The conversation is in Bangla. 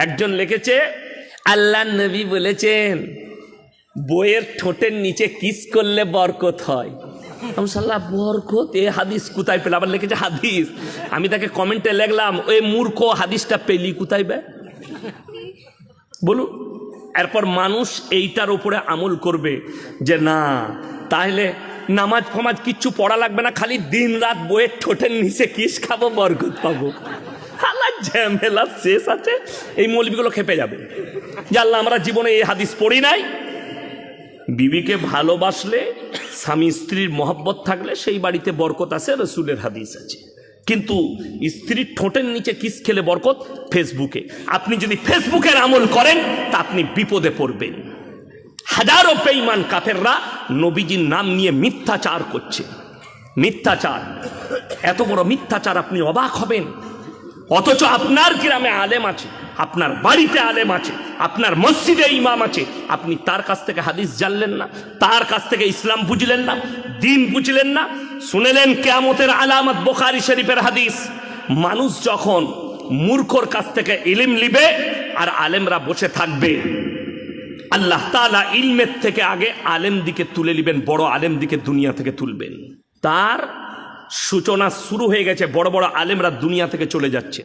একজন লিখেছে আল্লাহ নবী বলেছেন বইয়ের ঠোঁটের নিচে কিস করলে বরকত হয়। শাল্লাহ বরকত, এ হাদিস কোথায় পেলে? আবার লিখেছে হাদিস। আমি তাকে কমেন্টে লিখলাম, ওই মূর্খ, হাদিসটা পেলি কোথায় বে বলুন। এরপর মানুষ এইটার উপরে আমল করবে যে না, তাহলে নামাজ ফামাজ কিচ্ছু পড়া লাগবে না, খালি দিন রাত বইয়ের ঠোঁটের নিচে কিস খাবো, বরকত পাবো। আল্লাহ ঝামেলা শেষ আছে। এই মৌলবিগুলো খেপে যাবে যে আল্লাহ আমরা জীবনে এই হাদিস পড়ি নাই। বিবিকে ভালোবাসলে, স্বামী স্ত্রীর মহব্বত থাকলে সেই বাড়িতে বরকত আছে, রসুলের হাদিস আছে। কিন্তু স্ত্রীর ঠোঁটের নিচে কিস খেলে বরকত ফেসবুকে। আপনি যদি ফেসবুকের আমল করেন তা আপনি বিপদে পড়বেন। হাজারো বেঈমান কাফেররা নবীজির নাম নিয়ে মিথ্যাচার করছে। মিথ্যাচার, এত বড় মিথ্যাচার, আপনি অবাক হবেন। অথচ আপনার গ্রামে আলেম আছে, আপনার বাড়িতে আলেম আছে, আপনার মসজিদে ইমাম আছে, আপনি তার কাছ থেকে হাদিস জানলেন না, তার কাছ থেকে ইসলাম বুঝলেন না, দিন বুঝলেন না। শুনেলেন কিয়ামতের আলামত বুখারী শরীফের হাদিস, মানুষ যখন মূর্খর কাছ থেকে ইলম নিবে আর আলেমরা বসে থাকবে, আল্লাহ তাআলা ইলমের থেকে আগে আলেম দিকে তুলে নিবেন, বড় আলেম দিকে দুনিয়া থেকে তুলবেন। তার সূচনা শুরু হয়ে গেছে, বড় বড় আলেমরা দুনিয়া থেকে চলে যাচ্ছে।